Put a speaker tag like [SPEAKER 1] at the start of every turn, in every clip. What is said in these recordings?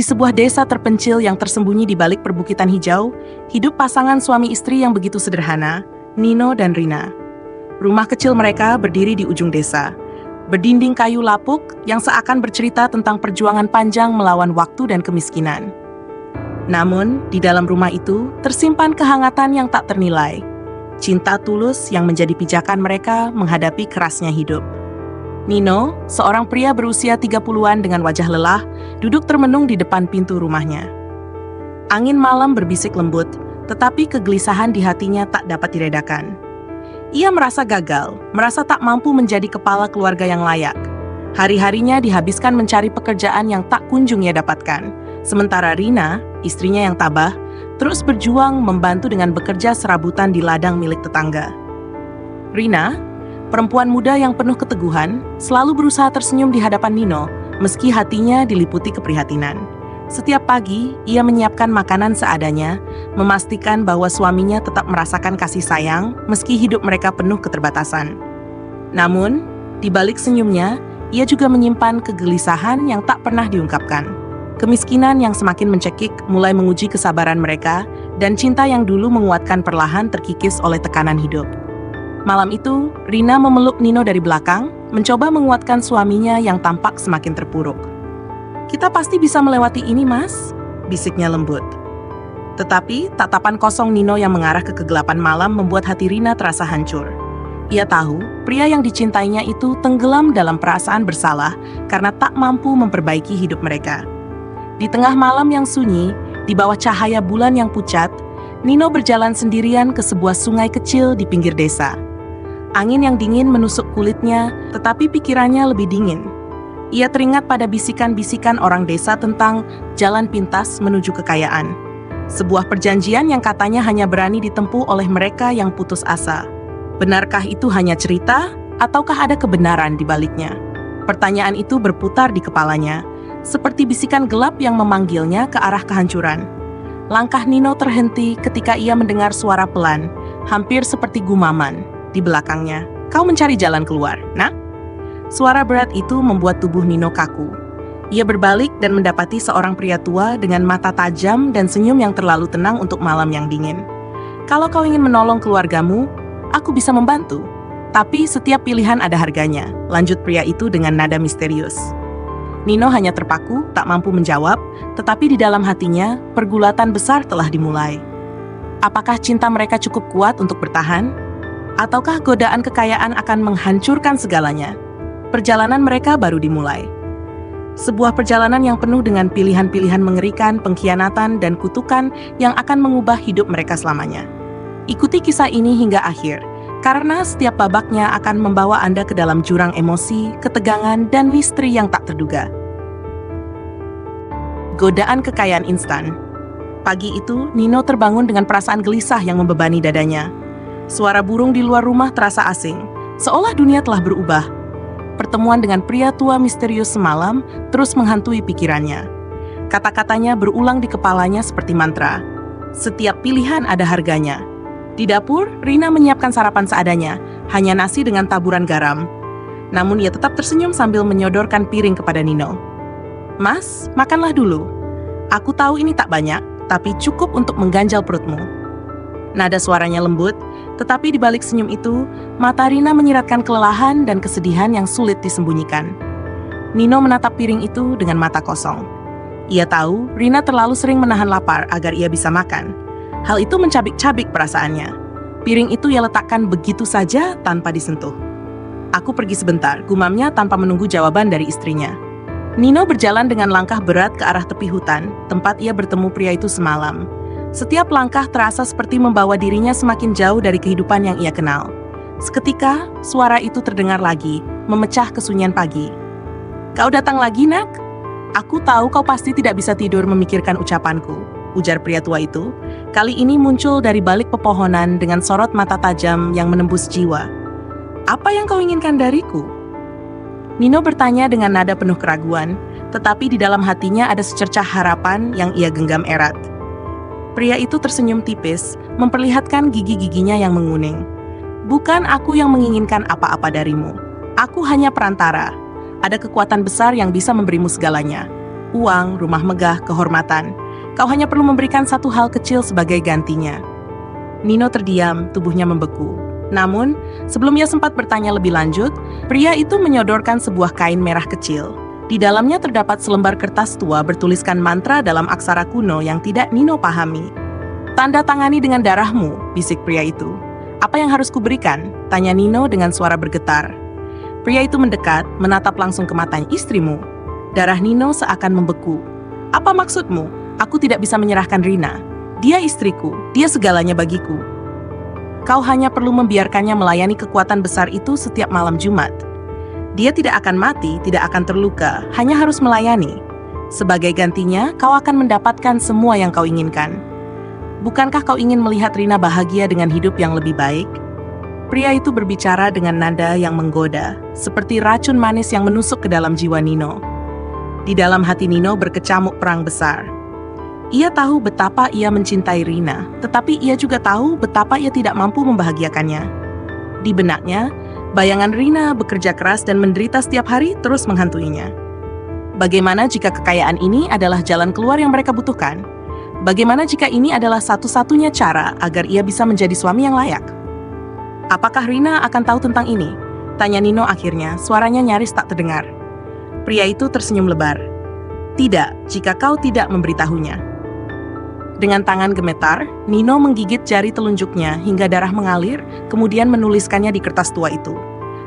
[SPEAKER 1] Di sebuah desa terpencil yang tersembunyi di balik perbukitan hijau, hidup pasangan suami istri yang begitu sederhana, Nino dan Rina. Rumah kecil mereka berdiri di ujung desa, berdinding kayu lapuk yang seakan bercerita tentang perjuangan panjang melawan waktu dan kemiskinan. Namun, di dalam rumah itu tersimpan kehangatan yang tak ternilai, cinta tulus yang menjadi pijakan mereka menghadapi kerasnya hidup. Nino, seorang pria berusia 30-an dengan wajah lelah, duduk termenung di depan pintu rumahnya. Angin malam berbisik lembut, tetapi kegelisahan di hatinya tak dapat diredakan. Ia merasa gagal, merasa tak mampu menjadi kepala keluarga yang layak. Hari-harinya dihabiskan mencari pekerjaan yang tak kunjung ia dapatkan. Sementara Rina, istrinya yang tabah, terus berjuang membantu dengan bekerja serabutan di ladang milik tetangga. Rina, perempuan muda yang penuh keteguhan, selalu berusaha tersenyum di hadapan Nino, meski hatinya diliputi keprihatinan. Setiap pagi, ia menyiapkan makanan seadanya, memastikan bahwa suaminya tetap merasakan kasih sayang, meski hidup mereka penuh keterbatasan. Namun, di balik senyumnya, ia juga menyimpan kegelisahan yang tak pernah diungkapkan. Kemiskinan yang semakin mencekik mulai menguji kesabaran mereka, dan cinta yang dulu menguatkan perlahan terkikis oleh tekanan hidup. Malam itu, Rina memeluk Nino dari belakang, mencoba menguatkan suaminya yang tampak semakin terpuruk. "Kita pasti bisa melewati ini, Mas," bisiknya lembut. Tetapi, tatapan kosong Nino yang mengarah ke kegelapan malam membuat hati Rina terasa hancur. Ia tahu, pria yang dicintainya itu tenggelam dalam perasaan bersalah karena tak mampu memperbaiki hidup mereka. Di tengah malam yang sunyi, di bawah cahaya bulan yang pucat, Nino berjalan sendirian ke sebuah sungai kecil di pinggir desa. Angin yang dingin menusuk kulitnya, tetapi pikirannya lebih dingin. Ia teringat pada bisikan-bisikan orang desa tentang jalan pintas menuju kekayaan. Sebuah perjanjian yang katanya hanya berani ditempuh oleh mereka yang putus asa. Benarkah itu hanya cerita, ataukah ada kebenaran di baliknya? Pertanyaan itu berputar di kepalanya, seperti bisikan gelap yang memanggilnya ke arah kehancuran. Langkah Nino terhenti ketika ia mendengar suara pelan, hampir seperti gumaman, di belakangnya. "Kau mencari jalan keluar, nak?" Suara berat itu membuat tubuh Nino kaku. Ia berbalik dan mendapati seorang pria tua dengan mata tajam dan senyum yang terlalu tenang untuk malam yang dingin. "Kalau kau ingin menolong keluargamu, aku bisa membantu. Tapi setiap pilihan ada harganya," lanjut pria itu dengan nada misterius. Nino hanya terpaku, tak mampu menjawab, tetapi di dalam hatinya, pergulatan besar telah dimulai. Apakah cinta mereka cukup kuat untuk bertahan? Ataukah godaan kekayaan akan menghancurkan segalanya? Perjalanan mereka baru dimulai. Sebuah perjalanan yang penuh dengan pilihan-pilihan mengerikan, pengkhianatan, dan kutukan yang akan mengubah hidup mereka selamanya. Ikuti kisah ini hingga akhir, karena setiap babaknya akan membawa Anda ke dalam jurang emosi, ketegangan, dan misteri yang tak terduga. Godaan kekayaan instan. Pagi itu, Nino terbangun dengan perasaan gelisah yang membebani dadanya. Suara burung di luar rumah terasa asing, seolah dunia telah berubah. Pertemuan dengan pria tua misterius semalam terus menghantui pikirannya. Kata-katanya berulang di kepalanya seperti mantra. Setiap pilihan ada harganya. Di dapur, Rina menyiapkan sarapan seadanya, hanya nasi dengan taburan garam. Namun ia tetap tersenyum sambil menyodorkan piring kepada Nino. "Mas, makanlah dulu. Aku tahu ini tak banyak, tapi cukup untuk mengganjal perutmu." Nada suaranya lembut, tetapi di balik senyum itu, mata Rina menyiratkan kelelahan dan kesedihan yang sulit disembunyikan. Nino menatap piring itu dengan mata kosong. Ia tahu Rina terlalu sering menahan lapar agar ia bisa makan. Hal itu mencabik-cabik perasaannya. Piring itu ia letakkan begitu saja tanpa disentuh. "Aku pergi sebentar," gumamnya tanpa menunggu jawaban dari istrinya. Nino berjalan dengan langkah berat ke arah tepi hutan, tempat ia bertemu pria itu semalam. Setiap langkah terasa seperti membawa dirinya semakin jauh dari kehidupan yang ia kenal. Seketika, suara itu terdengar lagi, memecah kesunyian pagi. "Kau datang lagi, nak? Aku tahu kau pasti tidak bisa tidur memikirkan ucapanku," ujar pria tua itu. Kali ini muncul dari balik pepohonan dengan sorot mata tajam yang menembus jiwa. "Apa yang kau inginkan dariku?" Nino bertanya dengan nada penuh keraguan, tetapi di dalam hatinya ada secercah harapan yang ia genggam erat. Pria itu tersenyum tipis, memperlihatkan gigi-giginya yang menguning. "Bukan aku yang menginginkan apa-apa darimu. Aku hanya perantara. Ada kekuatan besar yang bisa memberimu segalanya. uang, rumah megah, kehormatan. Kau hanya perlu memberikan satu hal kecil sebagai gantinya. Nino terdiam, tubuhnya membeku. Namun, sebelum ia sempat bertanya lebih lanjut, pria itu menyodorkan sebuah kain merah kecil. Di dalamnya terdapat selembar kertas tua bertuliskan mantra dalam aksara kuno yang tidak Nino pahami. "Tanda tangani dengan darahmu," bisik pria itu. "Apa yang harus kuberikan?" tanya Nino dengan suara bergetar. Pria itu mendekat, menatap langsung ke mata istrimu. Darah Nino seakan membeku. "Apa maksudmu? Aku tidak bisa menyerahkan Rina. Dia istriku, dia segalanya bagiku. Kau hanya perlu membiarkannya melayani kekuatan besar itu setiap malam Jumat. Dia tidak akan mati, tidak akan terluka, hanya harus melayani. Sebagai gantinya, kau akan mendapatkan semua yang kau inginkan. Bukankah kau ingin melihat Rina bahagia dengan hidup yang lebih baik?" Pria itu berbicara dengan nada yang menggoda, seperti racun manis yang menusuk ke dalam jiwa Nino. Di dalam hati Nino berkecamuk perang besar. Ia tahu betapa ia mencintai Rina, tetapi ia juga tahu betapa ia tidak mampu membahagiakannya. Di benaknya, bayangan Rina bekerja keras dan menderita setiap hari terus menghantuinya. Bagaimana jika kekayaan ini adalah jalan keluar yang mereka butuhkan? Bagaimana jika ini adalah satu-satunya cara agar ia bisa menjadi suami yang layak? "Apakah Rina akan tahu tentang ini?" tanya Nino akhirnya, suaranya nyaris tak terdengar. Pria itu tersenyum lebar. "Tidak, jika kau tidak memberitahunya." Dengan tangan gemetar, Nino menggigit jari telunjuknya hingga darah mengalir, kemudian menuliskannya di kertas tua itu.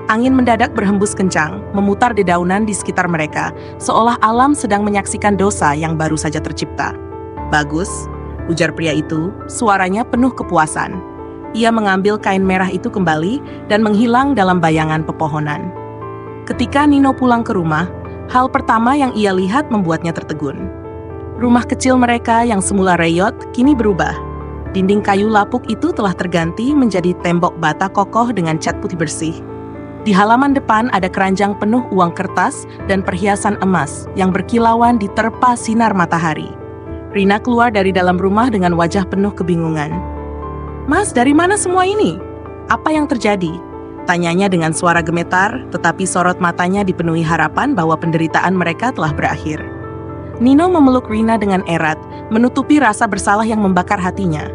[SPEAKER 1] Angin mendadak berhembus kencang, memutar dedaunan di sekitar mereka, seolah alam sedang menyaksikan dosa yang baru saja tercipta. "Bagus," ujar pria itu, suaranya penuh kepuasan. Ia mengambil kain merah itu kembali dan menghilang dalam bayangan pepohonan. Ketika Nino pulang ke rumah, hal pertama yang ia lihat membuatnya tertegun. Rumah kecil mereka yang semula reyot kini berubah. Dinding kayu lapuk itu telah terganti menjadi tembok bata kokoh dengan cat putih bersih. Di halaman depan ada keranjang penuh uang kertas dan perhiasan emas yang berkilauan diterpa sinar matahari. Rina keluar dari dalam rumah dengan wajah penuh kebingungan. "Mas, dari mana semua ini? Apa yang terjadi?" tanyanya dengan suara gemetar, tetapi sorot matanya dipenuhi harapan bahwa penderitaan mereka telah berakhir. Nino memeluk Rina dengan erat, menutupi rasa bersalah yang membakar hatinya.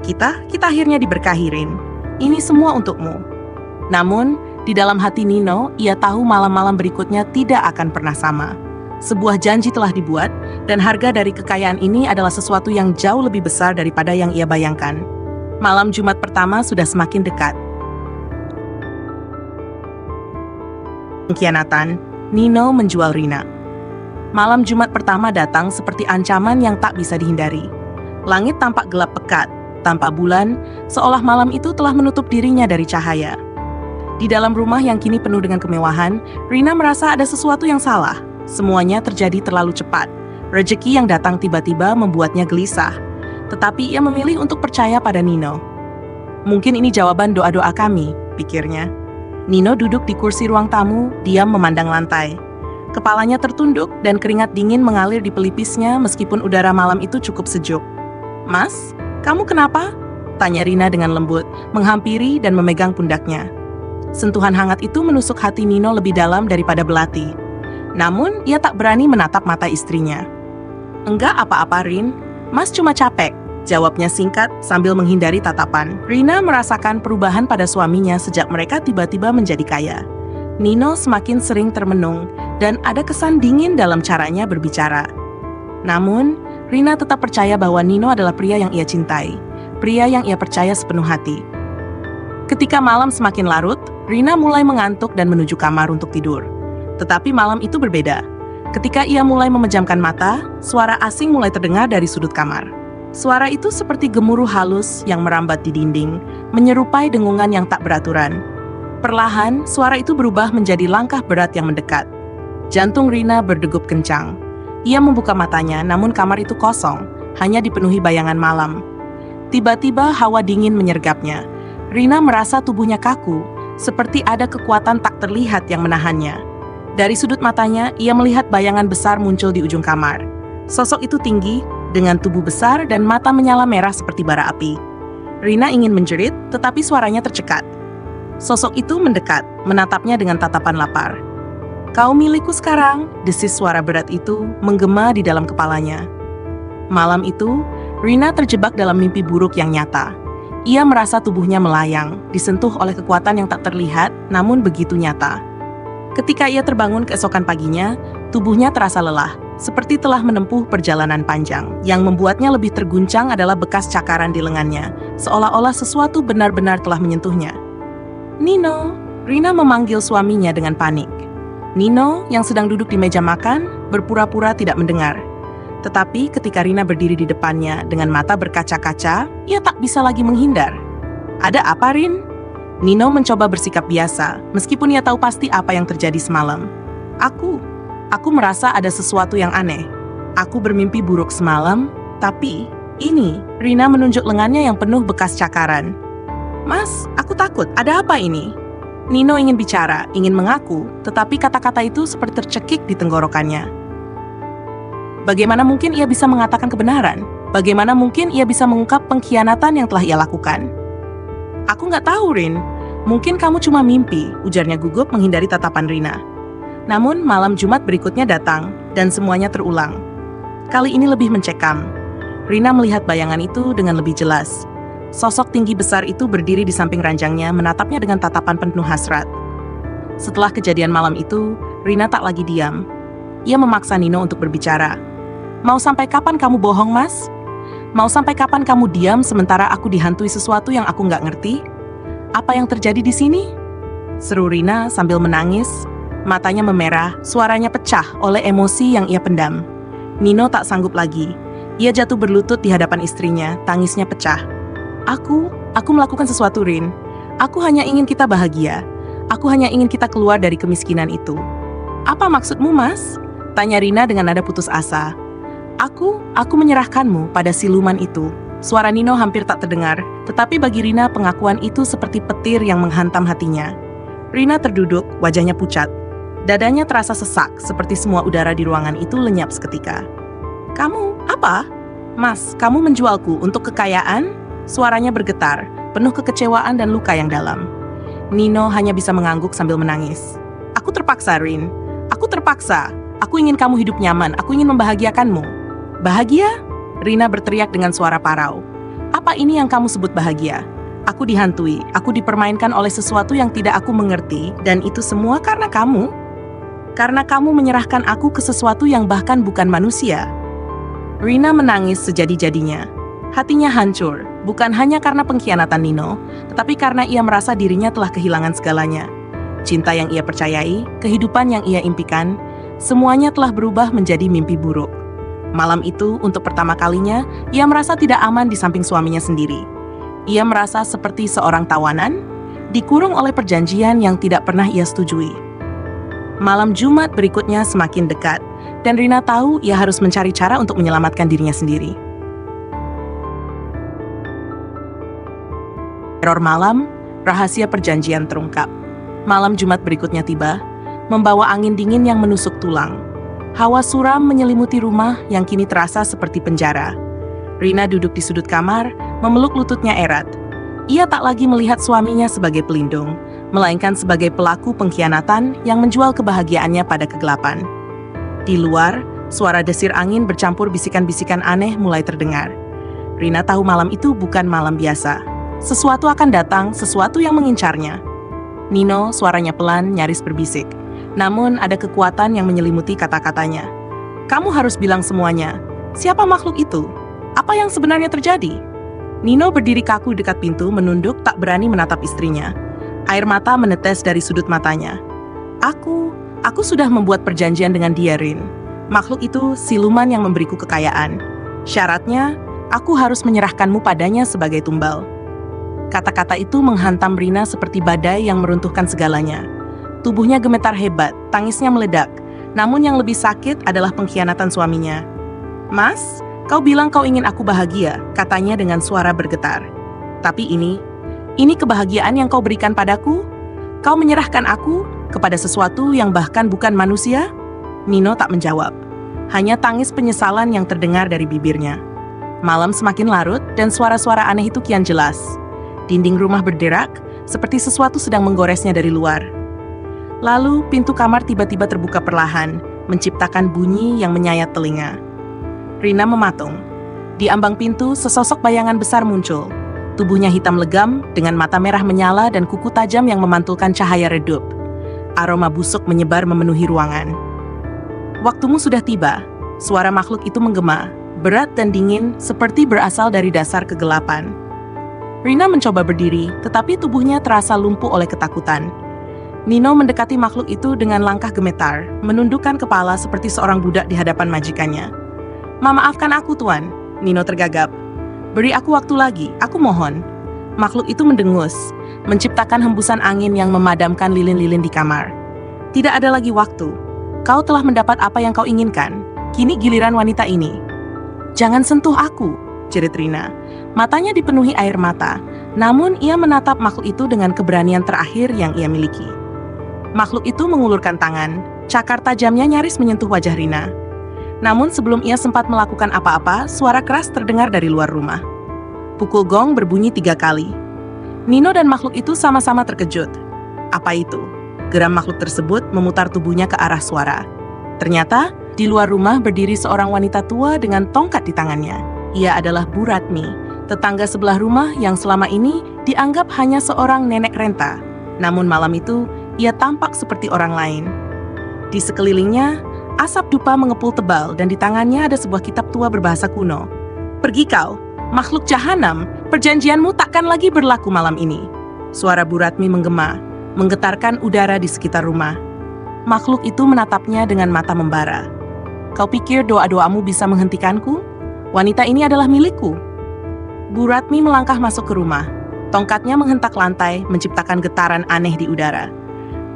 [SPEAKER 1] Kita akhirnya diberkahi, Rin. Ini semua untukmu." Namun, di dalam hati Nino, ia tahu malam-malam berikutnya tidak akan pernah sama. Sebuah janji telah dibuat, dan harga dari kekayaan ini adalah sesuatu yang jauh lebih besar daripada yang ia bayangkan. Malam Jumat pertama sudah semakin dekat. Pengkhianatan, Nino menjual Rina. Malam Jumat pertama datang seperti ancaman yang tak bisa dihindari. Langit tampak gelap pekat, tanpa bulan, seolah malam itu telah menutup dirinya dari cahaya. Di dalam rumah yang kini penuh dengan kemewahan, Rina merasa ada sesuatu yang salah. Semuanya terjadi terlalu cepat. Rezeki yang datang tiba-tiba membuatnya gelisah. Tetapi ia memilih untuk percaya pada Nino. "Mungkin ini jawaban doa-doa kami," pikirnya. Nino duduk di kursi ruang tamu, diam memandang lantai. Kepalanya tertunduk dan keringat dingin mengalir di pelipisnya meskipun udara malam itu cukup sejuk. "Mas, kamu kenapa?" tanya Rina dengan lembut, menghampiri dan memegang pundaknya. Sentuhan hangat itu menusuk hati Nino lebih dalam daripada belati. Namun, ia tak berani menatap mata istrinya. "Enggak apa-apa, Rin. Mas cuma capek," jawabnya singkat sambil menghindari tatapan. Rina merasakan perubahan pada suaminya sejak mereka tiba-tiba menjadi kaya. Nino semakin sering termenung, dan ada kesan dingin dalam caranya berbicara. Namun, Rina tetap percaya bahwa Nino adalah pria yang ia cintai, pria yang ia percaya sepenuh hati. Ketika malam semakin larut, Rina mulai mengantuk dan menuju kamar untuk tidur. Tetapi malam itu berbeda. Ketika ia mulai memejamkan mata, suara asing mulai terdengar dari sudut kamar. Suara itu seperti gemuruh halus yang merambat di dinding, menyerupai dengungan yang tak beraturan. Perlahan, suara itu berubah menjadi langkah berat yang mendekat. Jantung Rina berdegup kencang. Ia membuka matanya, namun kamar itu kosong, hanya dipenuhi bayangan malam. Tiba-tiba hawa dingin menyergapnya. Rina merasa tubuhnya kaku, seperti ada kekuatan tak terlihat yang menahannya. Dari sudut matanya, ia melihat bayangan besar muncul di ujung kamar. Sosok itu tinggi, dengan tubuh besar dan mata menyala merah seperti bara api. Rina ingin menjerit, tetapi suaranya tercekat. Sosok itu mendekat, menatapnya dengan tatapan lapar. Kau milikku sekarang, desis suara berat itu menggema di dalam kepalanya. Malam itu, Rina terjebak dalam mimpi buruk yang nyata. Ia merasa tubuhnya melayang, disentuh oleh kekuatan yang tak terlihat, namun begitu nyata. Ketika ia terbangun keesokan paginya, tubuhnya terasa lelah, seperti telah menempuh perjalanan panjang. Yang membuatnya lebih terguncang adalah bekas cakaran di lengannya, seolah-olah sesuatu benar-benar telah menyentuhnya. "Nino!" Rina memanggil suaminya dengan panik. Nino, yang sedang duduk di meja makan, berpura-pura tidak mendengar. Tetapi ketika Rina berdiri di depannya dengan mata berkaca-kaca, ia tak bisa lagi menghindar. "Ada apa, Rin?" Nino mencoba bersikap biasa, meskipun ia tahu pasti apa yang terjadi semalam. Aku merasa ada sesuatu yang aneh. Aku bermimpi buruk semalam, tapi ini." Rina menunjuk lengannya yang penuh bekas cakaran. "Mas, aku takut. Ada apa ini?" Nino ingin bicara, ingin mengaku, tetapi kata-kata itu seperti tercekik di tenggorokannya. Bagaimana mungkin ia bisa mengatakan kebenaran? Bagaimana mungkin ia bisa mengungkap pengkhianatan yang telah ia lakukan? "Aku nggak tahu, Rin. Mungkin kamu cuma mimpi," ujarnya gugup menghindari tatapan Rina. Namun malam Jumat berikutnya datang, dan semuanya terulang. Kali ini lebih mencekam. Rina melihat bayangan itu dengan lebih jelas. Sosok tinggi besar itu berdiri di samping ranjangnya, menatapnya dengan tatapan penuh hasrat. Setelah kejadian malam itu, Rina tak lagi diam. Ia memaksa Nino untuk berbicara. "Mau sampai kapan kamu bohong, Mas? Mau sampai kapan kamu diam sementara aku dihantui sesuatu yang aku nggak ngerti? Apa yang terjadi di sini?" seru Rina sambil menangis. Matanya memerah, suaranya pecah oleh emosi yang ia pendam. Nino tak sanggup lagi. Ia jatuh berlutut di hadapan istrinya, tangisnya pecah. Aku melakukan sesuatu, Rin. Aku hanya ingin kita bahagia. Aku hanya ingin kita keluar dari kemiskinan itu." "Apa maksudmu, Mas?" tanya Rina dengan nada putus asa. Aku menyerahkanmu pada siluman itu." Suara Nino hampir tak terdengar, tetapi bagi Rina pengakuan itu seperti petir yang menghantam hatinya. Rina terduduk, wajahnya pucat. Dadanya terasa sesak, seperti semua udara di ruangan itu lenyap seketika. "Kamu, apa? Mas, kamu menjualku untuk kekayaan?" Suaranya bergetar, penuh kekecewaan dan luka yang dalam. Nino hanya bisa mengangguk sambil menangis. "Aku terpaksa, Rin. Aku terpaksa. Aku ingin kamu hidup nyaman. Aku ingin membahagiakanmu." "Bahagia?" Rina berteriak dengan suara parau. "Apa ini yang kamu sebut bahagia? Aku dihantui, aku dipermainkan oleh sesuatu yang tidak aku mengerti, dan itu semua karena kamu? Karena kamu menyerahkan aku ke sesuatu yang bahkan bukan manusia." Rina menangis sejadi-jadinya. Hatinya hancur, bukan hanya karena pengkhianatan Nino, tetapi karena ia merasa dirinya telah kehilangan segalanya. Cinta yang ia percayai, kehidupan yang ia impikan, semuanya telah berubah menjadi mimpi buruk. Malam itu, untuk pertama kalinya, ia merasa tidak aman di samping suaminya sendiri. Ia merasa seperti seorang tawanan, dikurung oleh perjanjian yang tidak pernah ia setujui. Malam Jumat berikutnya semakin dekat, dan Rina tahu ia harus mencari cara untuk menyelamatkan dirinya sendiri. Teror malam, rahasia perjanjian terungkap. Malam Jumat berikutnya tiba, membawa angin dingin yang menusuk tulang. Hawa suram menyelimuti rumah yang kini terasa seperti penjara. Rina duduk di sudut kamar, memeluk lututnya erat. Ia tak lagi melihat suaminya sebagai pelindung, melainkan sebagai pelaku pengkhianatan yang menjual kebahagiaannya pada kegelapan. Di luar, suara desir angin bercampur bisikan-bisikan aneh mulai terdengar. Rina tahu malam itu bukan malam biasa. Sesuatu akan datang, sesuatu yang mengincarnya. Nino, suaranya pelan, nyaris berbisik. Namun ada kekuatan yang menyelimuti kata-katanya. "Kamu harus bilang semuanya. Siapa makhluk itu? Apa yang sebenarnya terjadi?" Nino berdiri kaku dekat pintu, menunduk, tak berani menatap istrinya. Air mata menetes dari sudut matanya. Aku sudah membuat perjanjian dengan dia, Rin. Makhluk itu siluman yang memberiku kekayaan. Syaratnya, aku harus menyerahkanmu padanya sebagai tumbal." Kata-kata itu menghantam Rina seperti badai yang meruntuhkan segalanya. Tubuhnya gemetar hebat, tangisnya meledak. Namun yang lebih sakit adalah pengkhianatan suaminya. "Mas, kau bilang kau ingin aku bahagia," katanya dengan suara bergetar. "Tapi ini kebahagiaan yang kau berikan padaku? Kau menyerahkan aku kepada sesuatu yang bahkan bukan manusia?" Nino tak menjawab. Hanya tangis penyesalan yang terdengar dari bibirnya. Malam semakin larut dan suara-suara aneh itu kian jelas. Dinding rumah berderak, seperti sesuatu sedang menggoresnya dari luar. Lalu pintu kamar tiba-tiba terbuka perlahan, menciptakan bunyi yang menyayat telinga. Rina mematung. Di ambang pintu, sesosok bayangan besar muncul. Tubuhnya hitam legam, dengan mata merah menyala dan kuku tajam yang memantulkan cahaya redup. Aroma busuk menyebar memenuhi ruangan. Waktumu sudah tiba. Suara makhluk itu menggema, berat dan dingin, seperti berasal dari dasar kegelapan. Rina mencoba berdiri, tetapi tubuhnya terasa lumpuh oleh ketakutan. Nino mendekati makhluk itu dengan langkah gemetar, menundukkan kepala seperti seorang budak di hadapan majikannya. "Maafkan aku, Tuan," Nino tergagap. "Beri aku waktu lagi, aku mohon." Makhluk itu mendengus, menciptakan hembusan angin yang memadamkan lilin-lilin di kamar. "Tidak ada lagi waktu. Kau telah mendapat apa yang kau inginkan. Kini giliran wanita ini." "Jangan sentuh aku," jerit Rina. Matanya dipenuhi air mata, namun ia menatap makhluk itu dengan keberanian terakhir yang ia miliki. Makhluk itu mengulurkan tangan, cakar tajamnya nyaris menyentuh wajah Rina. Namun sebelum ia sempat melakukan apa-apa, suara keras terdengar dari luar rumah. Pukul gong berbunyi 3 kali. Nino dan makhluk itu sama-sama terkejut. Apa itu? Geram makhluk tersebut memutar tubuhnya ke arah suara. Ternyata, di luar rumah berdiri seorang wanita tua dengan tongkat di tangannya. Ia adalah Bu Ratmi, tetangga sebelah rumah yang selama ini dianggap hanya seorang nenek renta. Namun malam itu, ia tampak seperti orang lain. Di sekelilingnya, asap dupa mengepul tebal dan di tangannya ada sebuah kitab tua berbahasa kuno. "Pergi kau, makhluk jahanam, perjanjianmu takkan lagi berlaku malam ini." Suara Bu Ratmi menggema, menggetarkan udara di sekitar rumah. Makhluk itu menatapnya dengan mata membara. "Kau pikir doa-doamu bisa menghentikanku? Wanita ini adalah milikku." Bu Ratmi melangkah masuk ke rumah. Tongkatnya menghentak lantai, menciptakan getaran aneh di udara.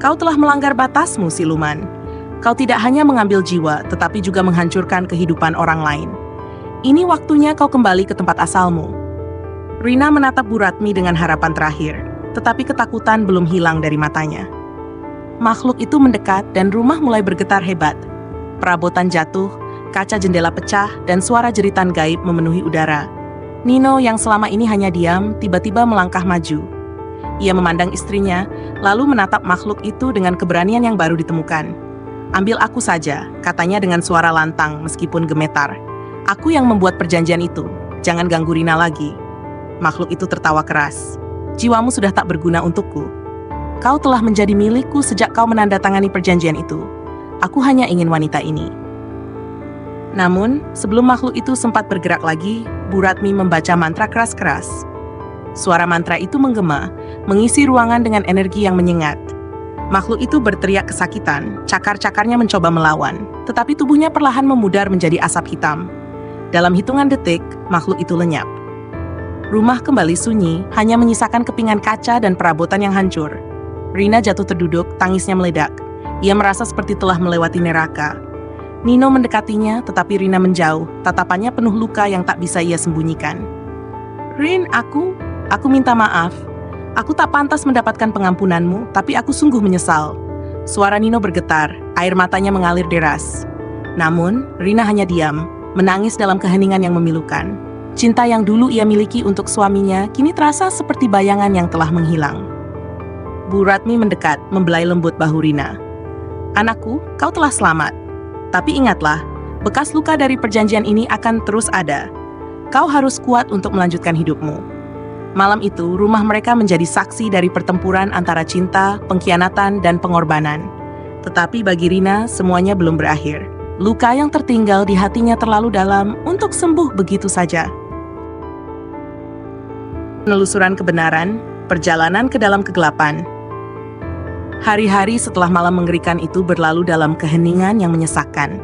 [SPEAKER 1] "Kau telah melanggar batasmu, siluman. Kau tidak hanya mengambil jiwa, tetapi juga menghancurkan kehidupan orang lain. Ini waktunya kau kembali ke tempat asalmu." Rina menatap Bu Ratmi dengan harapan terakhir, tetapi ketakutan belum hilang dari matanya. Makhluk itu mendekat dan rumah mulai bergetar hebat. Perabotan jatuh, kaca jendela pecah, dan suara jeritan gaib memenuhi udara. Nino yang selama ini hanya diam, tiba-tiba melangkah maju. Ia memandang istrinya, lalu menatap makhluk itu dengan keberanian yang baru ditemukan. "Ambil aku saja," katanya dengan suara lantang meskipun gemetar. "Aku yang membuat perjanjian itu, jangan ganggu Rina lagi." Makhluk itu tertawa keras. "Jiwamu sudah tak berguna untukku. Kau telah menjadi milikku sejak kau menandatangani perjanjian itu. Aku hanya ingin wanita ini." Namun, sebelum makhluk itu sempat bergerak lagi, Bu Ratmi membaca mantra keras-keras. Suara mantra itu menggema, mengisi ruangan dengan energi yang menyengat. Makhluk itu berteriak kesakitan, cakar-cakarnya mencoba melawan, tetapi tubuhnya perlahan memudar menjadi asap hitam. Dalam hitungan detik, makhluk itu lenyap. Rumah kembali sunyi, hanya menyisakan kepingan kaca dan perabotan yang hancur. Rina jatuh terduduk, tangisnya meledak. Ia merasa seperti telah melewati neraka. Nino mendekatinya, tetapi Rina menjauh, tatapannya penuh luka yang tak bisa ia sembunyikan. "Rin, aku minta maaf. Aku tak pantas mendapatkan pengampunanmu, tapi aku sungguh menyesal." Suara Nino bergetar, air matanya mengalir deras. Namun, Rina hanya diam, menangis dalam keheningan yang memilukan. Cinta yang dulu ia miliki untuk suaminya, kini terasa seperti bayangan yang telah menghilang. Bu Ratmi mendekat, membelai lembut bahu Rina. "Anakku, kau telah selamat. Tapi ingatlah, bekas luka dari perjanjian ini akan terus ada. Kau harus kuat untuk melanjutkan hidupmu." Malam itu, rumah mereka menjadi saksi dari pertempuran antara cinta, pengkhianatan, dan pengorbanan. Tetapi bagi Rina, semuanya belum berakhir. Luka yang tertinggal di hatinya terlalu dalam untuk sembuh begitu saja. Penelusuran kebenaran, perjalanan ke dalam kegelapan. Hari-hari setelah malam mengerikan itu berlalu dalam keheningan yang menyesakkan.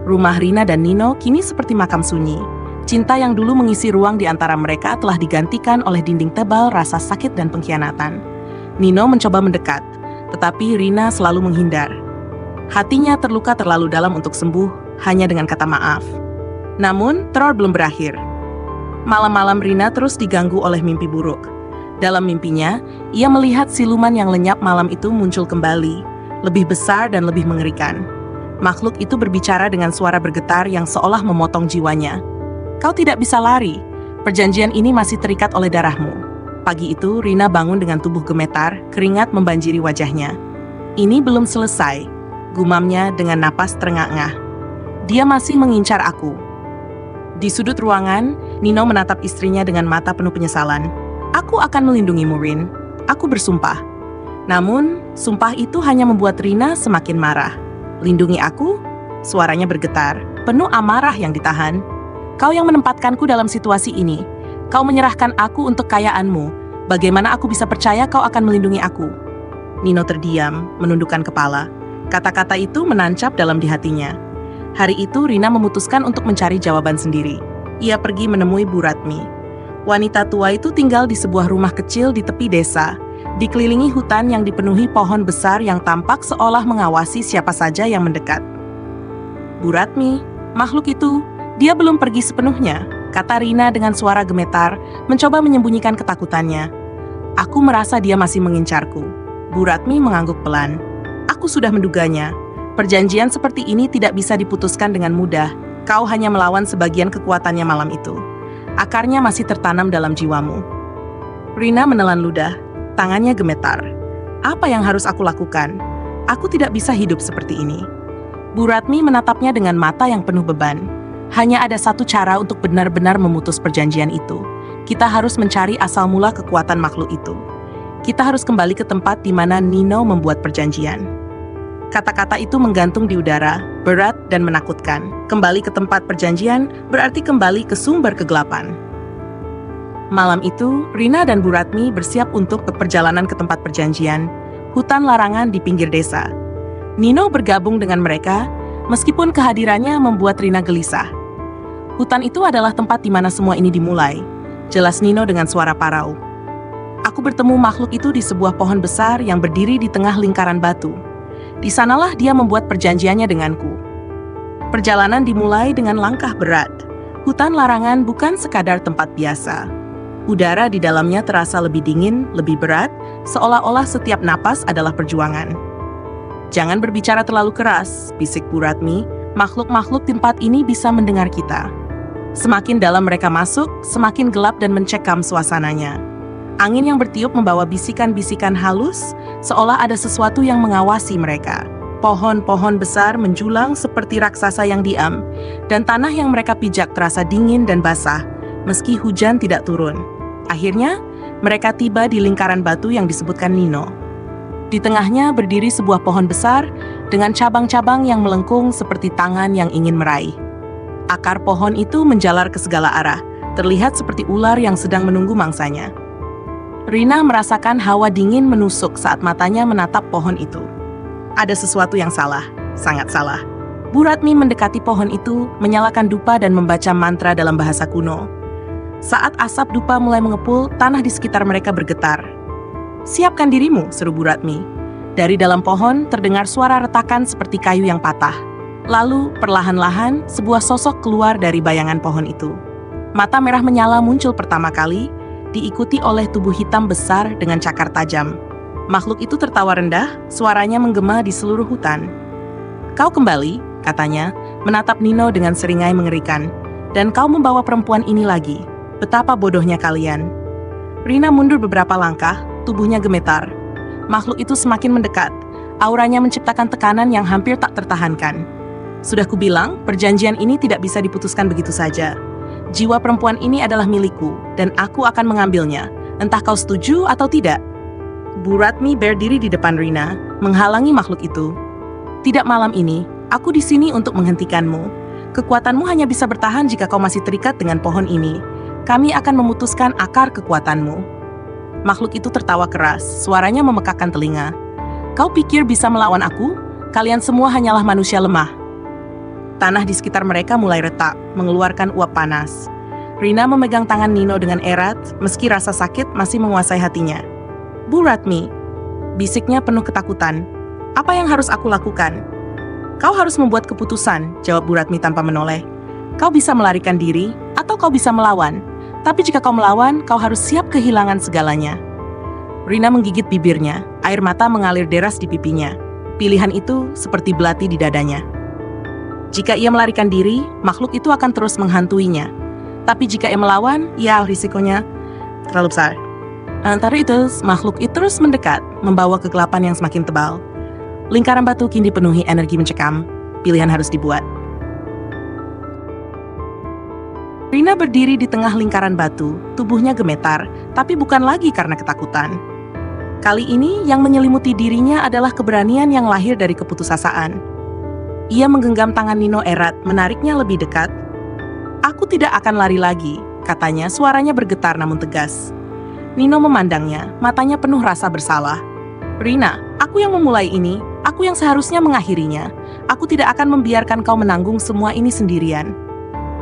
[SPEAKER 1] Rumah Rina dan Nino kini seperti makam sunyi. Cinta yang dulu mengisi ruang di antara mereka telah digantikan oleh dinding tebal rasa sakit dan pengkhianatan. Nino mencoba mendekat, tetapi Rina selalu menghindar. Hatinya terluka terlalu dalam untuk sembuh hanya dengan kata maaf. Namun, teror belum berakhir. Malam-malam Rina terus diganggu oleh mimpi buruk. Dalam mimpinya, ia melihat siluman yang lenyap malam itu muncul kembali, lebih besar dan lebih mengerikan. Makhluk itu berbicara dengan suara bergetar yang seolah memotong jiwanya. "Kau tidak bisa lari, perjanjian ini masih terikat oleh darahmu." Pagi itu, Rina bangun dengan tubuh gemetar, keringat membanjiri wajahnya. Ini belum selesai, gumamnya dengan napas terengah-engah. Dia masih mengincar aku. Di sudut ruangan, Nino menatap istrinya dengan mata penuh penyesalan. Aku akan melindungimu, Rin. Aku bersumpah. Namun, sumpah itu hanya membuat Rina semakin marah. Lindungi aku? Suaranya bergetar, penuh amarah yang ditahan. Kau yang menempatkanku dalam situasi ini. Kau menyerahkan aku untuk kekayaanmu. Bagaimana aku bisa percaya kau akan melindungi aku? Nino terdiam, menundukkan kepala. Kata-kata itu menancap dalam di hatinya. Hari itu Rina memutuskan untuk mencari jawaban sendiri. Ia pergi menemui Bu Ratmi. Wanita tua itu tinggal di sebuah rumah kecil di tepi desa, dikelilingi hutan yang dipenuhi pohon besar yang tampak seolah mengawasi siapa saja yang mendekat. Bu Ratmi, makhluk itu, dia belum pergi sepenuhnya, kata Rina dengan suara gemetar, mencoba menyembunyikan ketakutannya. Aku merasa dia masih mengincarku. Bu Ratmi mengangguk pelan. Aku sudah menduganya. Perjanjian seperti ini tidak bisa diputuskan dengan mudah. Kau hanya melawan sebagian kekuatannya malam itu. Akarnya masih tertanam dalam jiwamu. Rina menelan ludah. Tangannya gemetar. Apa yang harus aku lakukan? Aku tidak bisa hidup seperti ini. Bu Ratmi menatapnya dengan mata yang penuh beban. Hanya ada satu cara untuk benar-benar memutus perjanjian itu. Kita harus mencari asal mula kekuatan makhluk itu. Kita harus kembali ke tempat di mana Nino membuat perjanjian. Kata-kata itu menggantung di udara, berat dan menakutkan. Kembali ke tempat perjanjian berarti kembali ke sumber kegelapan. Malam itu, Rina dan Bu Ratmi bersiap untuk perjalanan ke tempat perjanjian, hutan larangan di pinggir desa. Nino bergabung dengan mereka, meskipun kehadirannya membuat Rina gelisah. Hutan itu adalah tempat di mana semua ini dimulai, jelas Nino dengan suara parau. Aku bertemu makhluk itu di sebuah pohon besar yang berdiri di tengah lingkaran batu. Di sanalah dia membuat perjanjiannya denganku. Perjalanan dimulai dengan langkah berat. Hutan larangan bukan sekadar tempat biasa. Udara di dalamnya terasa lebih dingin, lebih berat, seolah-olah setiap napas adalah perjuangan. Jangan berbicara terlalu keras, bisik Bu Ratmi. Makhluk-makhluk tempat ini bisa mendengar kita. Semakin dalam mereka masuk, semakin gelap dan mencekam suasananya. Angin yang bertiup membawa bisikan-bisikan halus, seolah ada sesuatu yang mengawasi mereka. Pohon-pohon besar menjulang seperti raksasa yang diam, dan tanah yang mereka pijak terasa dingin dan basah, meski hujan tidak turun. Akhirnya, mereka tiba di lingkaran batu yang disebutkan Nino. Di tengahnya berdiri sebuah pohon besar, dengan cabang-cabang yang melengkung seperti tangan yang ingin meraih. Akar pohon itu menjalar ke segala arah, terlihat seperti ular yang sedang menunggu mangsanya. Rina merasakan hawa dingin menusuk saat matanya menatap pohon itu. Ada sesuatu yang salah, sangat salah. Bu Ratmi mendekati pohon itu, menyalakan dupa dan membaca mantra dalam bahasa kuno. Saat asap dupa mulai mengepul, tanah di sekitar mereka bergetar. Siapkan dirimu, seru Bu Ratmi. Dari dalam pohon terdengar suara retakan seperti kayu yang patah. Lalu, perlahan-lahan, sebuah sosok keluar dari bayangan pohon itu. Mata merah menyala muncul pertama kali, diikuti oleh tubuh hitam besar dengan cakar tajam. Makhluk itu tertawa rendah, suaranya menggema di seluruh hutan. Kau kembali, katanya, menatap Nino dengan seringai mengerikan. Dan kau membawa perempuan ini lagi. Betapa bodohnya kalian. Rina mundur beberapa langkah, tubuhnya gemetar. Makhluk itu semakin mendekat. Auranya menciptakan tekanan yang hampir tak tertahankan. Sudah kubilang, perjanjian ini tidak bisa diputuskan begitu saja. Jiwa perempuan ini adalah milikku, dan aku akan mengambilnya, entah kau setuju atau tidak. Bu Ratmi berdiri di depan Rina, menghalangi makhluk itu. Tidak malam ini, aku di sini untuk menghentikanmu. Kekuatanmu hanya bisa bertahan jika kau masih terikat dengan pohon ini. Kami akan memutuskan akar kekuatanmu. Makhluk itu tertawa keras, suaranya memekakkan telinga. Kau pikir bisa melawan aku? Kalian semua hanyalah manusia lemah. Tanah di sekitar mereka mulai retak, mengeluarkan uap panas. Rina memegang tangan Nino dengan erat, meski rasa sakit masih menguasai hatinya. Bu Ratmi, bisiknya penuh ketakutan. Apa yang harus aku lakukan? Kau harus membuat keputusan, jawab Bu Ratmi tanpa menoleh. Kau bisa melarikan diri, atau kau bisa melawan. Tapi jika kau melawan, kau harus siap kehilangan segalanya. Rina menggigit bibirnya, air mata mengalir deras di pipinya. Pilihan itu seperti belati di dadanya. Jika ia melarikan diri, makhluk itu akan terus menghantuinya. Tapi jika ia melawan, ya risikonya terlalu besar. Antara itu, makhluk itu terus mendekat, membawa kegelapan yang semakin tebal. Lingkaran batu kini dipenuhi energi mencekam. Pilihan harus dibuat. Rina berdiri di tengah lingkaran batu, tubuhnya gemetar, tapi bukan lagi karena ketakutan. Kali ini yang menyelimuti dirinya adalah keberanian yang lahir dari keputusasaan. Ia menggenggam tangan Nino erat, menariknya lebih dekat. "Aku tidak akan lari lagi," katanya, suaranya bergetar namun tegas. Nino memandangnya, matanya penuh rasa bersalah. "Rina, aku yang memulai ini, aku yang seharusnya mengakhirinya. Aku tidak akan membiarkan kau menanggung semua ini sendirian."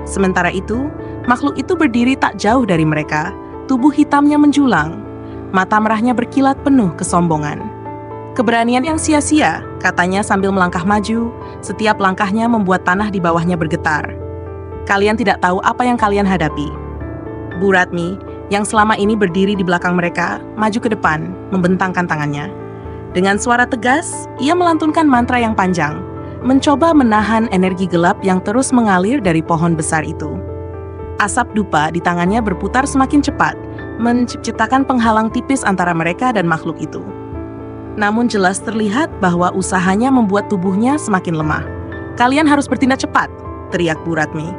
[SPEAKER 1] Sementara itu, makhluk itu berdiri tak jauh dari mereka. Tubuh hitamnya menjulang. Mata merahnya berkilat penuh kesombongan. "Keberanian yang sia-sia," katanya sambil melangkah maju. Setiap langkahnya membuat tanah di bawahnya bergetar. "Kalian tidak tahu apa yang kalian hadapi." Bu Ratmi, yang selama ini berdiri di belakang mereka, maju ke depan, membentangkan tangannya. Dengan suara tegas, ia melantunkan mantra yang panjang, mencoba menahan energi gelap yang terus mengalir dari pohon besar itu. Asap dupa di tangannya berputar semakin cepat, menciptakan penghalang tipis antara mereka dan makhluk itu. Namun jelas terlihat bahwa usahanya membuat tubuhnya semakin lemah. "Kalian harus bertindak cepat," teriak Bu Ratmi.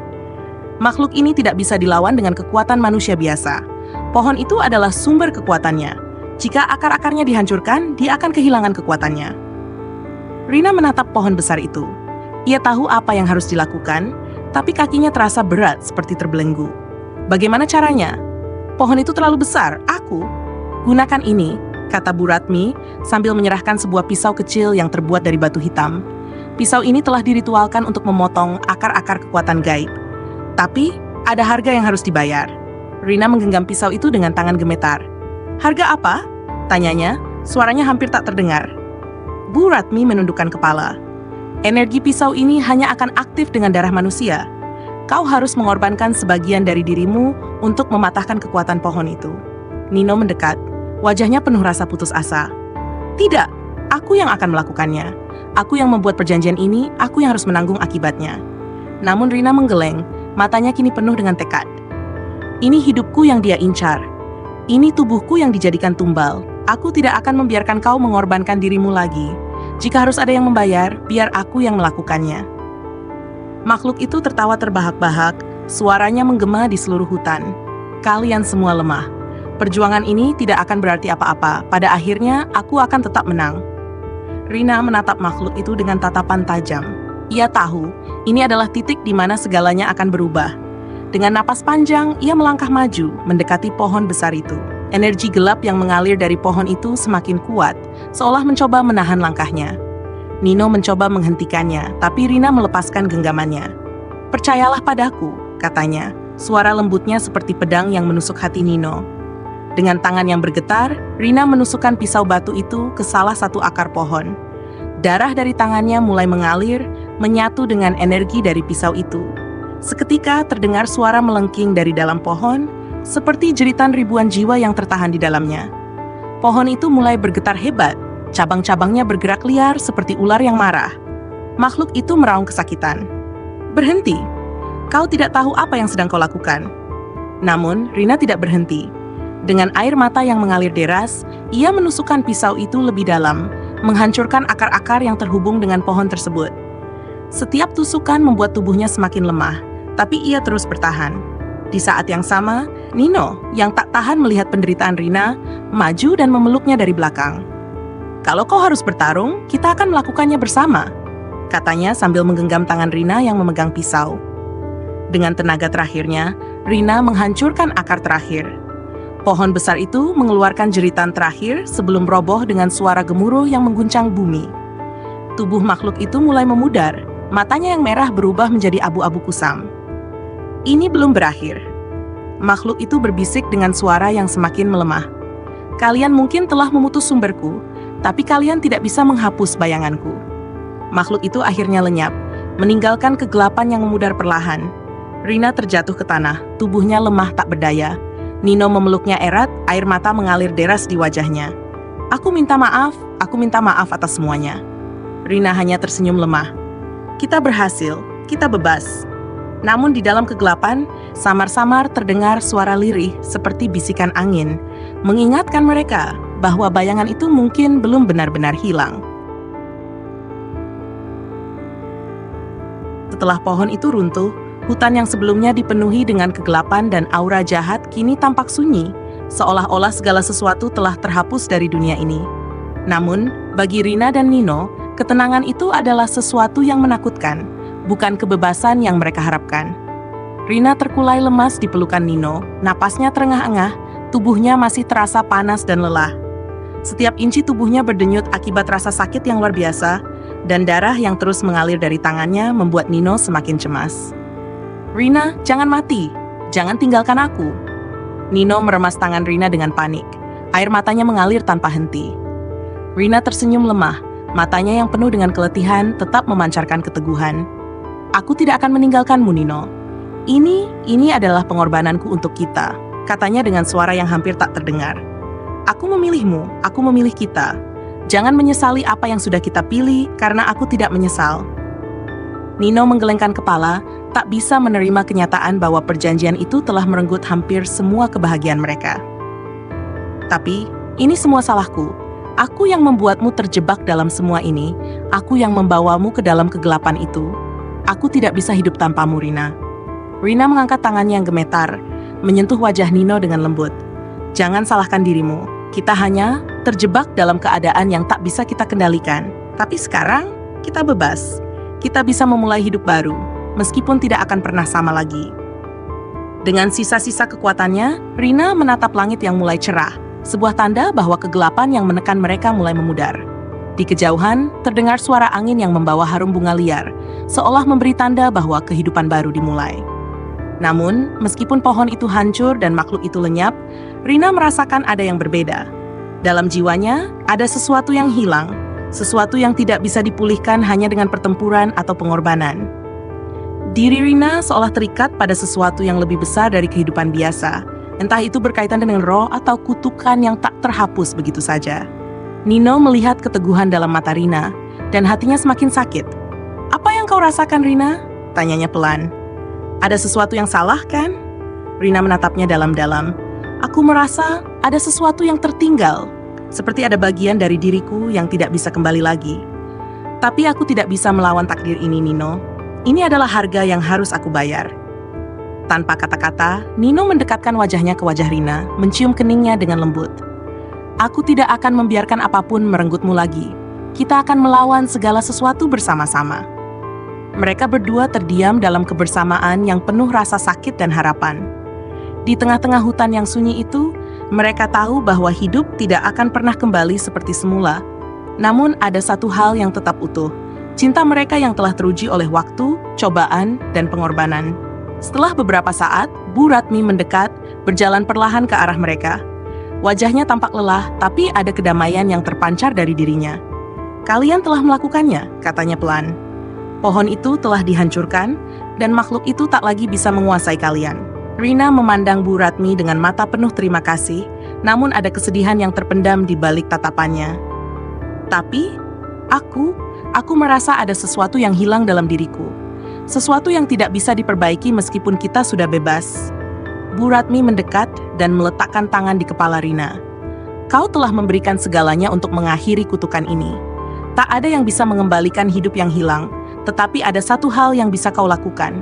[SPEAKER 1] Makhluk ini tidak bisa dilawan dengan kekuatan manusia biasa. Pohon itu adalah sumber kekuatannya. Jika akar-akarnya dihancurkan, dia akan kehilangan kekuatannya. Rina menatap pohon besar itu. Ia tahu apa yang harus dilakukan, tapi kakinya terasa berat seperti terbelenggu. Bagaimana caranya? "Pohon itu terlalu besar, aku." "Gunakan ini," kata Bu Ratmi sambil menyerahkan sebuah pisau kecil yang terbuat dari batu hitam. Pisau ini telah diritualkan untuk memotong akar-akar kekuatan gaib. Tapi, ada harga yang harus dibayar. Rina menggenggam pisau itu dengan tangan gemetar. "Harga apa?" tanyanya, suaranya hampir tak terdengar. Bu Ratmi menundukkan kepala. "Energi pisau ini hanya akan aktif dengan darah manusia. Kau harus mengorbankan sebagian dari dirimu untuk mematahkan kekuatan pohon itu." Nino mendekat, wajahnya penuh rasa putus asa. "Tidak, aku yang akan melakukannya. Aku yang membuat perjanjian ini, aku yang harus menanggung akibatnya." Namun Rina menggeleng, matanya kini penuh dengan tekad. "Ini hidupku yang dia incar. Ini tubuhku yang dijadikan tumbal. Aku tidak akan membiarkan kau mengorbankan dirimu lagi. Jika harus ada yang membayar, biar aku yang melakukannya." Makhluk itu tertawa terbahak-bahak, suaranya menggema di seluruh hutan. "Kalian semua lemah. Perjuangan ini tidak akan berarti apa-apa. Pada akhirnya, aku akan tetap menang." Rina menatap makhluk itu dengan tatapan tajam. Ia tahu, ini adalah titik di mana segalanya akan berubah. Dengan napas panjang, ia melangkah maju, mendekati pohon besar itu. Energi gelap yang mengalir dari pohon itu semakin kuat, seolah mencoba menahan langkahnya. Nino mencoba menghentikannya, tapi Rina melepaskan genggamannya. "Percayalah padaku," katanya. Suara lembutnya seperti pedang yang menusuk hati Nino. Dengan tangan yang bergetar, Rina menusukkan pisau batu itu ke salah satu akar pohon. Darah dari tangannya mulai mengalir, menyatu dengan energi dari pisau itu. Seketika terdengar suara melengking dari dalam pohon, seperti jeritan ribuan jiwa yang tertahan di dalamnya. Pohon itu mulai bergetar hebat, cabang-cabangnya bergerak liar seperti ular yang marah. Makhluk itu meraung kesakitan. "Berhenti! Kau tidak tahu apa yang sedang kau lakukan." Namun, Rina tidak berhenti. Dengan air mata yang mengalir deras, ia menusukkan pisau itu lebih dalam, menghancurkan akar-akar yang terhubung dengan pohon tersebut. Setiap tusukan membuat tubuhnya semakin lemah, tapi ia terus bertahan. Di saat yang sama, Nino, yang tak tahan melihat penderitaan Rina, maju dan memeluknya dari belakang. "Kalau kau harus bertarung, kita akan melakukannya bersama," katanya sambil menggenggam tangan Rina yang memegang pisau. Dengan tenaga terakhirnya, Rina menghancurkan akar terakhir. Pohon besar itu mengeluarkan jeritan terakhir sebelum roboh dengan suara gemuruh yang mengguncang bumi. Tubuh makhluk itu mulai memudar, matanya yang merah berubah menjadi abu-abu kusam. "Ini belum berakhir." Makhluk itu berbisik dengan suara yang semakin melemah. "Kalian mungkin telah memutus sumberku, tapi kalian tidak bisa menghapus bayanganku." Makhluk itu akhirnya lenyap, meninggalkan kegelapan yang memudar perlahan. Rina terjatuh ke tanah, tubuhnya lemah tak berdaya. Nino memeluknya erat, air mata mengalir deras di wajahnya. Aku minta maaf atas semuanya." Rina hanya tersenyum lemah. "Kita berhasil, kita bebas." Namun di dalam kegelapan, samar-samar terdengar suara lirih seperti bisikan angin, mengingatkan mereka bahwa bayangan itu mungkin belum benar-benar hilang. Setelah pohon itu runtuh, hutan yang sebelumnya dipenuhi dengan kegelapan dan aura jahat kini tampak sunyi, seolah-olah segala sesuatu telah terhapus dari dunia ini. Namun, bagi Rina dan Nino, ketenangan itu adalah sesuatu yang menakutkan, bukan kebebasan yang mereka harapkan. Rina terkulai lemas di pelukan Nino, napasnya terengah-engah, tubuhnya masih terasa panas dan lelah. Setiap inci tubuhnya berdenyut akibat rasa sakit yang luar biasa, dan darah yang terus mengalir dari tangannya membuat Nino semakin cemas. "Rina, jangan mati. Jangan tinggalkan aku." Nino meremas tangan Rina dengan panik. Air matanya mengalir tanpa henti. Rina tersenyum lemah, matanya yang penuh dengan keletihan tetap memancarkan keteguhan. "Aku tidak akan meninggalkanmu, Nino. Ini adalah pengorbananku untuk kita," katanya dengan suara yang hampir tak terdengar. "Aku memilihmu, aku memilih kita. Jangan menyesali apa yang sudah kita pilih, karena aku tidak menyesal." Nino menggelengkan kepala, tak bisa menerima kenyataan bahwa perjanjian itu telah merenggut hampir semua kebahagiaan mereka. "Tapi, ini semua salahku. Aku yang membuatmu terjebak dalam semua ini. Aku yang membawamu ke dalam kegelapan itu. Aku tidak bisa hidup tanpamu, Rina." Rina mengangkat tangannya yang gemetar, menyentuh wajah Nino dengan lembut. "Jangan salahkan dirimu. Kita hanya terjebak dalam keadaan yang tak bisa kita kendalikan. Tapi sekarang, kita bebas. Kita bisa memulai hidup baru, meskipun tidak akan pernah sama lagi." Dengan sisa-sisa kekuatannya, Rina menatap langit yang mulai cerah, sebuah tanda bahwa kegelapan yang menekan mereka mulai memudar. Di kejauhan, terdengar suara angin yang membawa harum bunga liar, seolah memberi tanda bahwa kehidupan baru dimulai. Namun, meskipun pohon itu hancur dan makhluk itu lenyap, Rina merasakan ada yang berbeda. Dalam jiwanya, ada sesuatu yang hilang, sesuatu yang tidak bisa dipulihkan hanya dengan pertempuran atau pengorbanan. Diri Rina seolah terikat pada sesuatu yang lebih besar dari kehidupan biasa, entah itu berkaitan dengan roh atau kutukan yang tak terhapus begitu saja. Nino melihat keteguhan dalam mata Rina, dan hatinya semakin sakit. "Apa yang kau rasakan, Rina?" tanyanya pelan. "Ada sesuatu yang salah, kan?" Rina menatapnya dalam-dalam. "Aku merasa ada sesuatu yang tertinggal, seperti ada bagian dari diriku yang tidak bisa kembali lagi. Tapi aku tidak bisa melawan takdir ini, Nino. Ini adalah harga yang harus aku bayar." Tanpa kata-kata, Nino mendekatkan wajahnya ke wajah Rina, mencium keningnya dengan lembut. "Aku tidak akan membiarkan apapun merenggutmu lagi. Kita akan melawan segala sesuatu bersama-sama." Mereka berdua terdiam dalam kebersamaan yang penuh rasa sakit dan harapan. Di tengah-tengah hutan yang sunyi itu, mereka tahu bahwa hidup tidak akan pernah kembali seperti semula. Namun ada satu hal yang tetap utuh, cinta mereka yang telah teruji oleh waktu, cobaan, dan pengorbanan. Setelah beberapa saat, Bu Ratmi mendekat, berjalan perlahan ke arah mereka. Wajahnya tampak lelah, tapi ada kedamaian yang terpancar dari dirinya. "Kalian telah melakukannya," katanya pelan. "Pohon itu telah dihancurkan, dan makhluk itu tak lagi bisa menguasai kalian." Rina memandang Bu Ratmi dengan mata penuh terima kasih, namun ada kesedihan yang terpendam di balik tatapannya. "Tapi, aku merasa ada sesuatu yang hilang dalam diriku. Sesuatu yang tidak bisa diperbaiki meskipun kita sudah bebas." Bu Ratmi mendekat dan meletakkan tangan di kepala Rina. "Kau telah memberikan segalanya untuk mengakhiri kutukan ini. Tak ada yang bisa mengembalikan hidup yang hilang, tetapi ada satu hal yang bisa kau lakukan.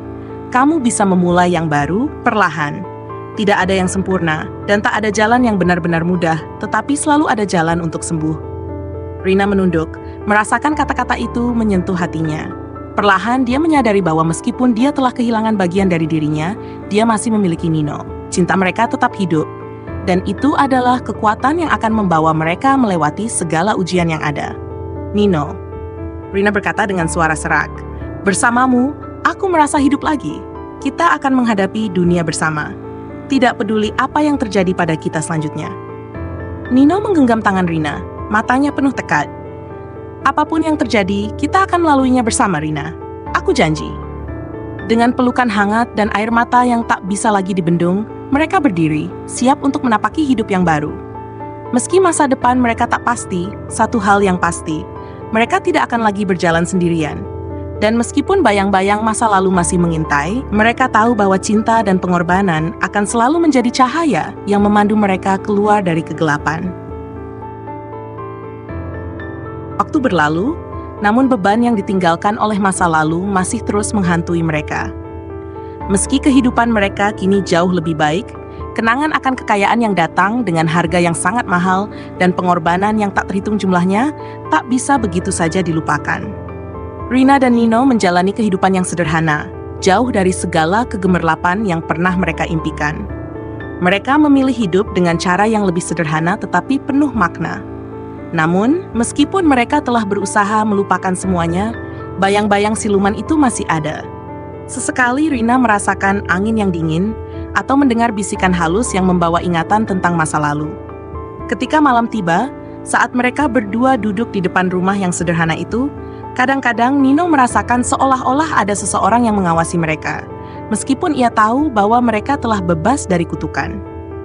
[SPEAKER 1] Kamu bisa memulai yang baru, perlahan. Tidak ada yang sempurna, dan tak ada jalan yang benar-benar mudah, tetapi selalu ada jalan untuk sembuh." Rina menunduk, merasakan kata-kata itu menyentuh hatinya. Perlahan dia menyadari bahwa meskipun dia telah kehilangan bagian dari dirinya, dia masih memiliki Nino. Cinta mereka tetap hidup, dan itu adalah kekuatan yang akan membawa mereka melewati segala ujian yang ada. "Nino," Rina berkata dengan suara serak, "bersamamu, aku merasa hidup lagi. Kita akan menghadapi dunia bersama. Tidak peduli apa yang terjadi pada kita selanjutnya." Nino menggenggam tangan Rina, matanya penuh tekad. "Apapun yang terjadi, kita akan melaluinya bersama, Rina. Aku janji." Dengan pelukan hangat dan air mata yang tak bisa lagi dibendung, mereka berdiri, siap untuk menapaki hidup yang baru. Meski masa depan mereka tak pasti, satu hal yang pasti, mereka tidak akan lagi berjalan sendirian. Dan meskipun bayang-bayang masa lalu masih mengintai, mereka tahu bahwa cinta dan pengorbanan akan selalu menjadi cahaya yang memandu mereka keluar dari kegelapan. Waktu berlalu, Namun beban yang ditinggalkan oleh masa lalu masih terus menghantui mereka. Meski kehidupan mereka kini jauh lebih baik, kenangan akan kekayaan yang datang dengan harga yang sangat mahal dan pengorbanan yang tak terhitung jumlahnya tak bisa begitu saja dilupakan. Rina dan Nino menjalani kehidupan yang sederhana, jauh dari segala kegemerlapan yang pernah mereka impikan. Mereka memilih hidup dengan cara yang lebih sederhana tetapi penuh makna. Namun, meskipun mereka telah berusaha melupakan semuanya, bayang-bayang siluman itu masih ada. Sesekali Rina merasakan angin yang dingin atau mendengar bisikan halus yang membawa ingatan tentang masa lalu. Ketika malam tiba, saat mereka berdua duduk di depan rumah yang sederhana itu, kadang-kadang Nino merasakan seolah-olah ada seseorang yang mengawasi mereka, meskipun ia tahu bahwa mereka telah bebas dari kutukan.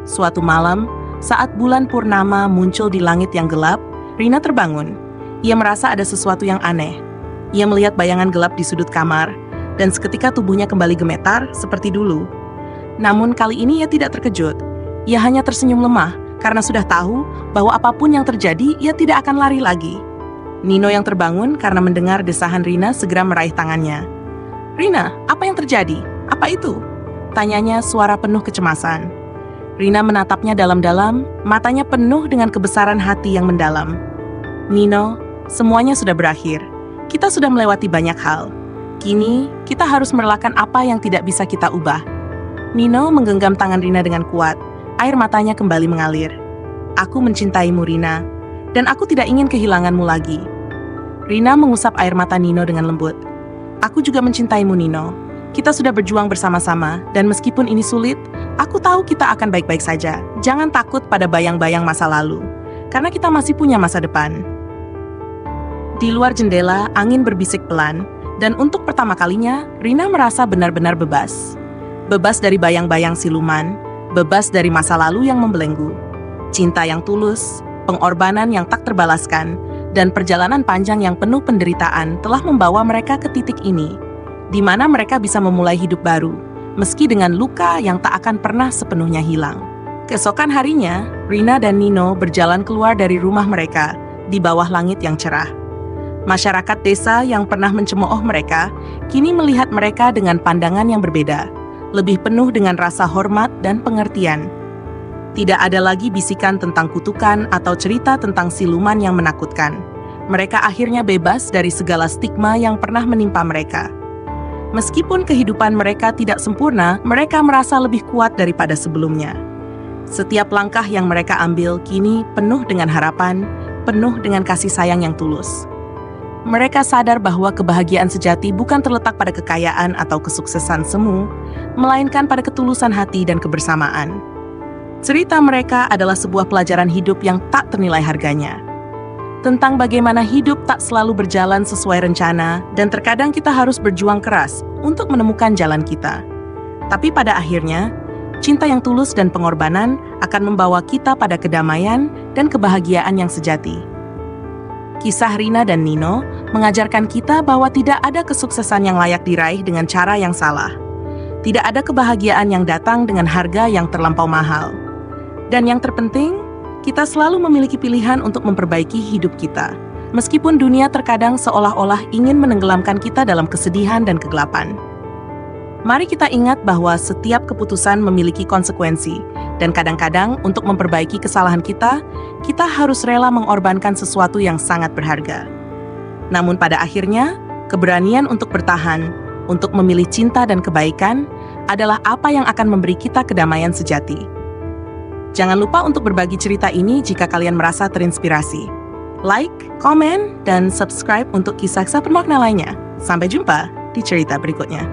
[SPEAKER 1] Suatu malam, saat bulan purnama muncul di langit yang gelap, Rina terbangun. Ia merasa ada sesuatu yang aneh. Ia melihat bayangan gelap di sudut kamar, dan seketika tubuhnya kembali gemetar seperti dulu. Namun kali ini ia tidak terkejut. Ia hanya tersenyum lemah karena sudah tahu bahwa apapun yang terjadi, ia tidak akan lari lagi. Nino yang terbangun karena mendengar desahan Rina segera meraih tangannya. "Rina, apa yang terjadi? Apa itu?" tanyanya suara penuh kecemasan. Rina menatapnya dalam-dalam, matanya penuh dengan kebesaran hati yang mendalam. "Nino, semuanya sudah berakhir. Kita sudah melewati banyak hal. Kini, kita harus merelakan apa yang tidak bisa kita ubah." Nino menggenggam tangan Rina dengan kuat. Air matanya kembali mengalir. "Aku mencintaimu, Rina, dan aku tidak ingin kehilanganmu lagi." Rina mengusap air mata Nino dengan lembut. "Aku juga mencintaimu, Nino. Kita sudah berjuang bersama-sama, dan meskipun ini sulit, aku tahu kita akan baik-baik saja. Jangan takut pada bayang-bayang masa lalu, karena kita masih punya masa depan." Di luar jendela, angin berbisik pelan, dan untuk pertama kalinya, Rina merasa benar-benar bebas. Bebas dari bayang-bayang siluman, bebas dari masa lalu yang membelenggu. Cinta yang tulus, pengorbanan yang tak terbalaskan, dan perjalanan panjang yang penuh penderitaan telah membawa mereka ke titik ini, di mana mereka bisa memulai hidup baru, meski dengan luka yang tak akan pernah sepenuhnya hilang. Keesokan harinya, Rina dan Nino berjalan keluar dari rumah mereka di bawah langit yang cerah. Masyarakat desa yang pernah mencemooh mereka, kini melihat mereka dengan pandangan yang berbeda, lebih penuh dengan rasa hormat dan pengertian. Tidak ada lagi bisikan tentang kutukan atau cerita tentang siluman yang menakutkan. Mereka akhirnya bebas dari segala stigma yang pernah menimpa mereka. Meskipun kehidupan mereka tidak sempurna, mereka merasa lebih kuat daripada sebelumnya. Setiap langkah yang mereka ambil kini penuh dengan harapan, penuh dengan kasih sayang yang tulus. Mereka sadar bahwa kebahagiaan sejati bukan terletak pada kekayaan atau kesuksesan semu, melainkan pada ketulusan hati dan kebersamaan. Cerita mereka adalah sebuah pelajaran hidup yang tak ternilai harganya. Tentang bagaimana hidup tak selalu berjalan sesuai rencana, dan terkadang kita harus berjuang keras untuk menemukan jalan kita. Tapi pada akhirnya, cinta yang tulus dan pengorbanan akan membawa kita pada kedamaian dan kebahagiaan yang sejati. Kisah Rina dan Nino mengajarkan kita bahwa tidak ada kesuksesan yang layak diraih dengan cara yang salah. Tidak ada kebahagiaan yang datang dengan harga yang terlampau mahal. Dan yang terpenting, kita selalu memiliki pilihan untuk memperbaiki hidup kita. Meskipun dunia terkadang seolah-olah ingin menenggelamkan kita dalam kesedihan dan kegelapan. Mari kita ingat bahwa setiap keputusan memiliki konsekuensi, dan kadang-kadang untuk memperbaiki kesalahan kita harus rela mengorbankan sesuatu yang sangat berharga. Namun pada akhirnya, keberanian untuk bertahan, untuk memilih cinta dan kebaikan, adalah apa yang akan memberi kita kedamaian sejati. Jangan lupa untuk berbagi cerita ini jika kalian merasa terinspirasi. Like, komen, dan subscribe untuk kisah-kisah bermakna lainnya. Sampai jumpa di cerita berikutnya.